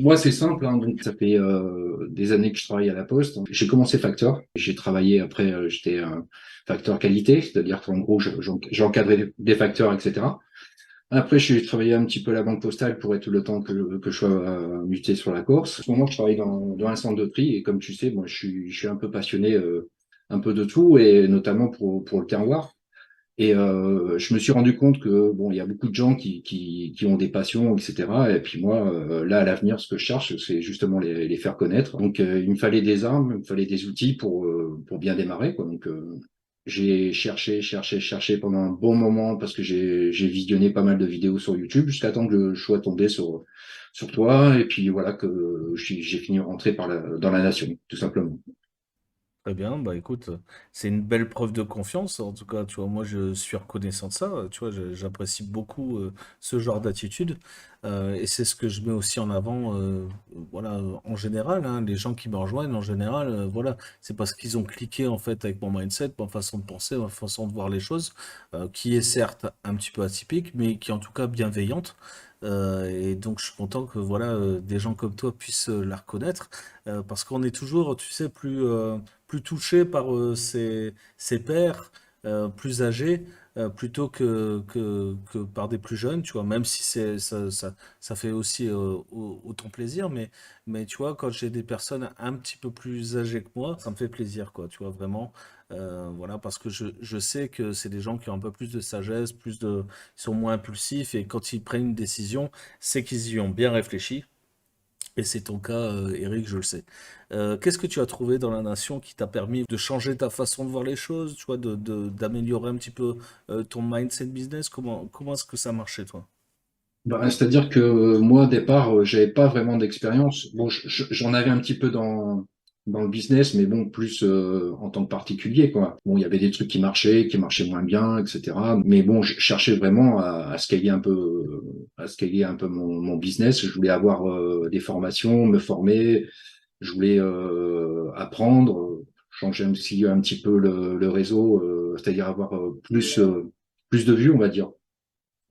Moi, c'est simple, hein, donc ça fait des années que je travaille à la Poste. J'ai commencé facteur, j'ai travaillé après, j'étais facteur qualité, c'est-à-dire qu'en gros, j'ai encadré des facteurs, etc. Après, j'ai travaillé un petit peu à la banque postale pour être le temps que je sois muté sur la Corse. En ce moment, je travaille dans un centre de prix et comme tu sais, moi, je suis un peu passionné un peu de tout et notamment pour le terroir. Et je me suis rendu compte que bon, il y a beaucoup de gens qui ont des passions, etc. Et puis moi, là, à l'avenir, ce que je cherche, c'est justement les faire connaître. Donc, il me fallait des armes, il me fallait des outils pour bien démarrer, quoi. Donc, j'ai cherché pendant un bon moment parce que j'ai visionné pas mal de vidéos sur YouTube jusqu'à temps que je sois tombé sur toi. Et puis voilà que j'ai fini rentré dans la nation, tout simplement. Très bien, bah écoute, c'est une belle preuve de confiance. En tout cas, tu vois, moi je suis reconnaissant de ça. Tu vois, j'apprécie beaucoup ce genre d'attitude. Et c'est ce que je mets aussi en avant, voilà, en général, hein, les gens qui me rejoignent, en général, voilà, c'est parce qu'ils ont cliqué en fait avec mon mindset, ma façon de penser, ma façon de voir les choses, qui est certes un petit peu atypique, mais qui est en tout cas bienveillante. Et donc je suis content que voilà, des gens comme toi puissent la reconnaître, parce qu'on est toujours, tu sais, plus touché par ses pairs plus âgés plutôt que par des plus jeunes, tu vois, même si ça fait aussi autant plaisir, mais tu vois, quand j'ai des personnes un petit peu plus âgées que moi, ça me fait plaisir, quoi, tu vois, vraiment, voilà, parce que je sais que c'est des gens qui ont un peu plus de sagesse, ils sont moins impulsifs, et quand ils prennent une décision, c'est qu'ils y ont bien réfléchi. Et c'est ton cas, Eric, je le sais. Qu'est-ce que tu as trouvé dans la nation qui t'a permis de changer ta façon de voir les choses, tu vois, d'améliorer un petit peu ton mindset business? Comment est-ce que ça marchait, toi? Bah, c'est-à-dire que moi, au départ, j'avais pas vraiment d'expérience. Bon, j'en avais un petit peu dans le business, mais bon, plus en tant que particulier, quoi. Bon, il y avait des trucs qui marchaient moins bien, etc. Mais bon, je cherchais vraiment à scaler un peu mon business. Je voulais avoir des formations, me former. Je voulais apprendre, changer aussi un petit peu le réseau, c'est-à-dire avoir plus de vues, on va dire.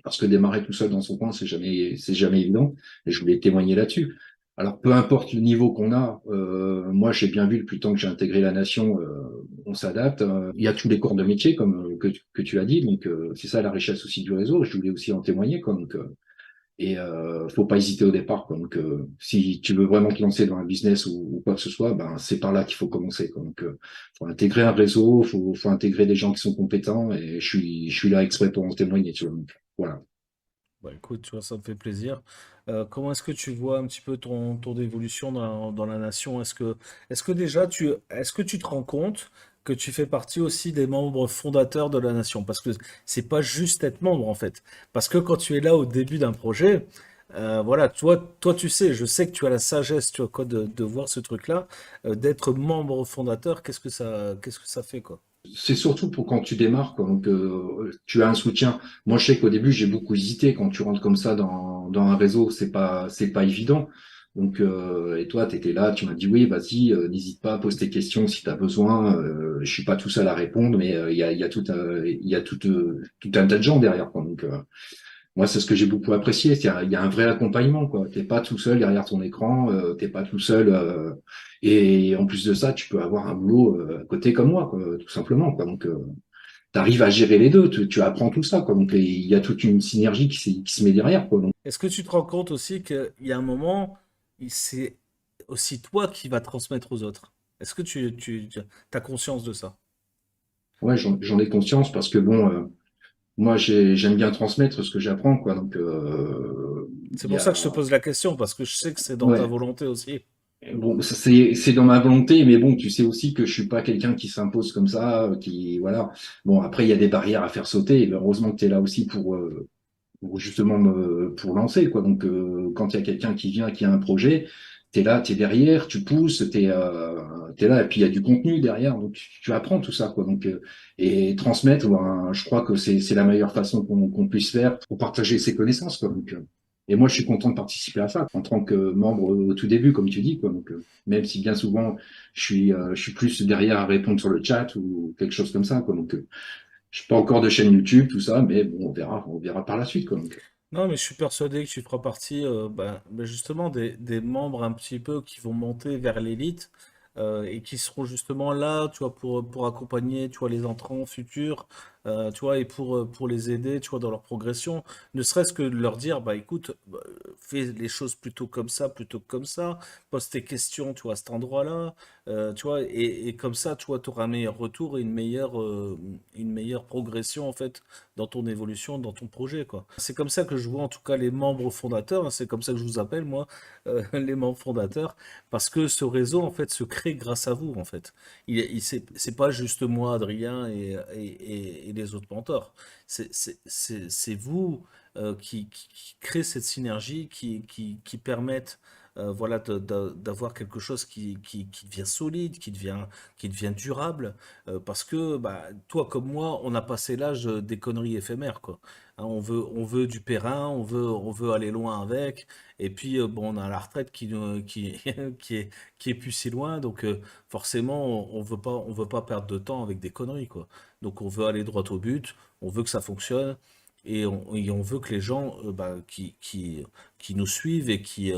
Parce que démarrer tout seul dans son coin, c'est jamais évident. Et je voulais témoigner là-dessus. Alors, peu importe le niveau qu'on a, moi, j'ai bien vu depuis le temps que j'ai intégré la nation, on s'adapte. Il y a tous les corps de métier, comme que tu as dit. Donc, c'est ça la richesse aussi du réseau. Je voulais aussi en témoigner, quoi. Donc, faut pas hésiter au départ, quoi. Donc, si tu veux vraiment te lancer dans un business ou quoi que ce soit, ben, c'est par là qu'il faut commencer, quoi. Donc, faut intégrer un réseau, faut intégrer des gens qui sont compétents. Et je suis là exprès pour en témoigner, tu vois. Donc, voilà. Bah, écoute, tu vois, ça me fait plaisir. Comment est-ce que tu vois un petit peu ton évolution dans la nation? Est-ce que déjà est-ce que tu te rends compte que tu fais partie aussi des membres fondateurs de la nation? Parce que c'est pas juste être membre en fait. Parce que quand tu es là au début d'un projet, voilà, toi tu sais, je sais que tu as la sagesse, tu vois quoi, de voir ce truc-là, d'être membre fondateur, qu'est-ce que ça fait quoi? C'est surtout pour quand tu démarres, quoi. Donc, tu as un soutien. Moi, je sais qu'au début, j'ai beaucoup hésité. Quand tu rentres comme ça dans un réseau, c'est pas évident. Donc, et toi, tu étais là, tu m'as dit oui, vas-y, n'hésite pas, pose tes questions si tu as besoin. Je suis pas tout seul à répondre, mais il y a tout un tas de gens derrière, quoi. Donc, moi, c'est ce que j'ai beaucoup apprécié. Il y a un vrai accompagnement, quoi. T'es pas tout seul derrière ton écran, t'es pas tout seul. Et en plus de ça, tu peux avoir un boulot à côté comme moi, quoi, tout simplement, quoi. Donc, tu arrives à gérer les deux. Tu apprends tout ça, quoi. Donc, il y a toute une synergie qui se met derrière, quoi. Donc, Est-ce que tu te rends compte aussi qu'il y a un moment, c'est aussi toi qui vas transmettre aux autres? Est-ce que tu as conscience de ça? ouais, j'en ai conscience parce que bon, moi, j'aime bien transmettre ce que j'apprends, quoi. Donc, C'est il y pour ça que je te a, pose la question, parce que je sais que c'est dans ta ouais. volonté aussi. Bon, c'est dans ma volonté, mais bon, tu sais aussi que je suis pas quelqu'un qui s'impose comme ça, qui voilà. Bon, après il y a des barrières à faire sauter. Et heureusement que tu es là aussi pour justement pour lancer quoi. Donc quand il y a quelqu'un qui vient, qui a un projet, tu es là, tu es derrière, tu pousses, t'es là et puis il y a du contenu derrière. Donc tu apprends tout ça quoi. Donc et transmettre, ben, je crois que c'est la meilleure façon qu'on puisse faire pour partager ses connaissances quoi. Donc et moi, je suis content de participer à ça en tant que membre au tout début, comme tu dis, quoi. Donc, même si bien souvent, je suis plus derrière à répondre sur le chat ou quelque chose comme ça, quoi. Donc, je suis pas encore de chaîne YouTube, tout ça, mais bon, on verra par la suite, quoi. Donc, Non, mais je suis persuadé que tu feras partie justement des membres un petit peu qui vont monter vers l'élite et qui seront justement là, tu vois, pour accompagner, tu vois, les entrants futurs, tu vois, et pour les aider, tu vois, dans leur progression. Ne serait-ce que de leur dire, bah écoute, fais les choses plutôt que comme ça, pose tes questions, tu vois, à cet endroit-là, tu vois, et comme ça, tu vois, tu auras un meilleur retour et une meilleure progression, en fait, dans ton évolution, dans ton projet, quoi. C'est comme ça que je vois en tout cas les membres fondateurs, hein, c'est comme ça que je vous appelle moi, les membres fondateurs, parce que ce réseau en fait se crée grâce à vous en fait. C'est pas juste moi, Adrien et les autres mentors. C'est vous qui créez cette synergie, qui permettent voilà, d'avoir quelque chose qui devient solide, qui devient durable, parce que bah, toi comme moi, on a passé l'âge des conneries éphémères, quoi. Hein, on veut du périn, on veut aller loin avec, et puis bon, on a la retraite qui est plus si loin, donc forcément, on veut pas perdre de temps avec des conneries, quoi. Donc on veut aller droit au but, on veut que ça fonctionne, et on veut que les gens qui nous suivent et qui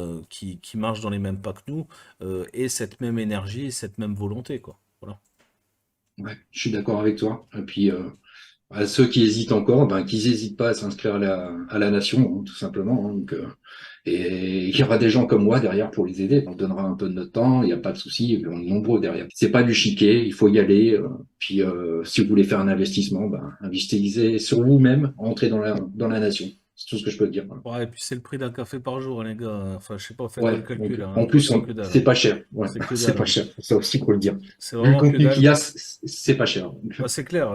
marchent dans les mêmes pas que nous aient cette même énergie, cette même volonté, quoi. Voilà. Ouais, je suis d'accord avec toi. Et puis, à ceux qui hésitent encore, ben, qu'ils n'hésitent pas à s'inscrire à la nation, hein, tout simplement. Hein. Donc, et il y aura des gens comme moi derrière pour les aider. On donnera un peu de notre temps, il n'y a pas de souci, on est nombreux derrière. C'est pas du chiquet, il faut y aller. Puis, si vous voulez faire un investissement, ben, investissez sur vous-même, entrez dans la nation. C'est tout ce que je peux te dire. Voilà. Ouais, et puis c'est le prix d'un café par jour, hein, les gars. Enfin, je sais pas, faites-vous le Ouais, donc, calcul, hein. en Moi, plus, c'est que dalle, c'est hein. pas cher. Ouais, C'est que c'est dalle, pas hein. cher. Ça aussi, faut le dire. C'est Vu le vraiment que contenu qu'il dalle. y a, c'est pas cher. Ouais, c'est clair,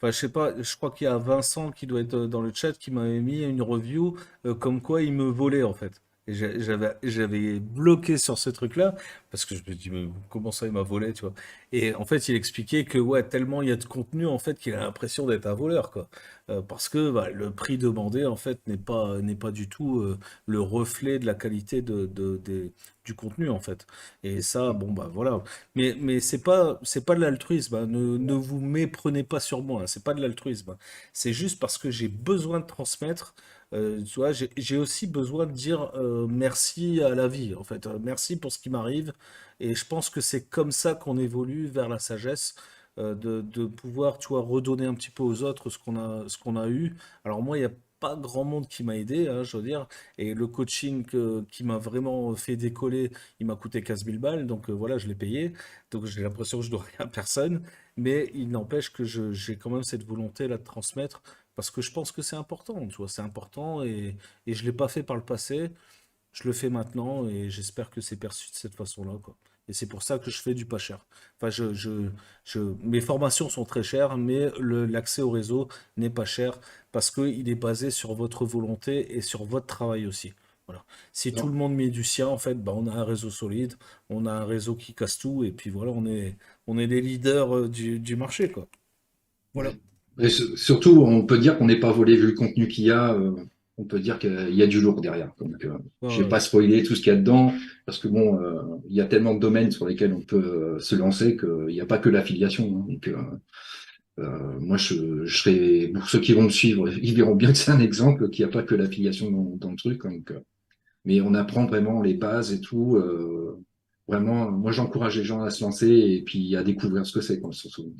Enfin, je sais pas, je crois qu'il y a Vincent qui doit être dans le chat qui m'avait mis une review comme quoi il me volait en fait. Et j'avais bloqué sur ce truc-là parce que je me dis mais comment ça il m'a volé, tu vois. Et en fait il expliquait que ouais tellement il y a de contenu en fait qu'il a l'impression d'être un voleur quoi. Parce que bah, le prix demandé en fait n'est pas du tout le reflet de la qualité du contenu en fait. Et ça bon bah voilà. Mais c'est pas de l'altruisme, hein. Ne vous méprenez pas sur moi, hein. C'est pas de l'altruisme, hein. C'est juste parce que j'ai besoin de transmettre. Tu vois, j'ai aussi besoin de dire merci à la vie, en fait. Merci pour ce qui m'arrive. Et je pense que c'est comme ça qu'on évolue vers la sagesse, de pouvoir, tu vois, redonner un petit peu aux autres ce qu'on a eu. Alors moi, il n'y a pas grand monde qui m'a aidé, hein, je veux dire. Et le coaching qui m'a vraiment fait décoller, il m'a coûté 15 000 balles, donc voilà, je l'ai payé. Donc j'ai l'impression que je dois rien à personne, mais il n'empêche que j'ai quand même cette volonté-là de transmettre, parce que je pense que c'est important, tu vois, c'est important, et je l'ai pas fait par le passé, je le fais maintenant, et j'espère que c'est perçu de cette façon-là, quoi. Et c'est pour ça que je fais du pas cher. Enfin, mes formations sont très chères, mais l'accès au réseau n'est pas cher parce qu'il est basé sur votre volonté et sur votre travail aussi. Voilà. Si tout le Non. monde met du sien, en fait, bah, on a un réseau solide, on a un réseau qui casse tout, et puis voilà, on est les leaders du marché, quoi. Voilà. Ouais. Et surtout, on peut dire qu'on n'est pas volé vu le contenu qu'il y a. On peut dire qu'il y a du lourd derrière. Donc, Ouais, je vais ouais. pas spoiler tout ce qu'il y a dedans, parce que bon, il y a tellement de domaines sur lesquels on peut se lancer qu'il n'y a pas que l'affiliation. Hein. Donc, moi, je serais, pour ceux qui vont me suivre, ils verront bien que c'est un exemple, qu'il n'y a pas que l'affiliation dans le truc. Donc, mais on apprend vraiment les bases et tout. Vraiment, moi, j'encourage les gens à se lancer et puis à découvrir ce que c'est, quoi, surtout.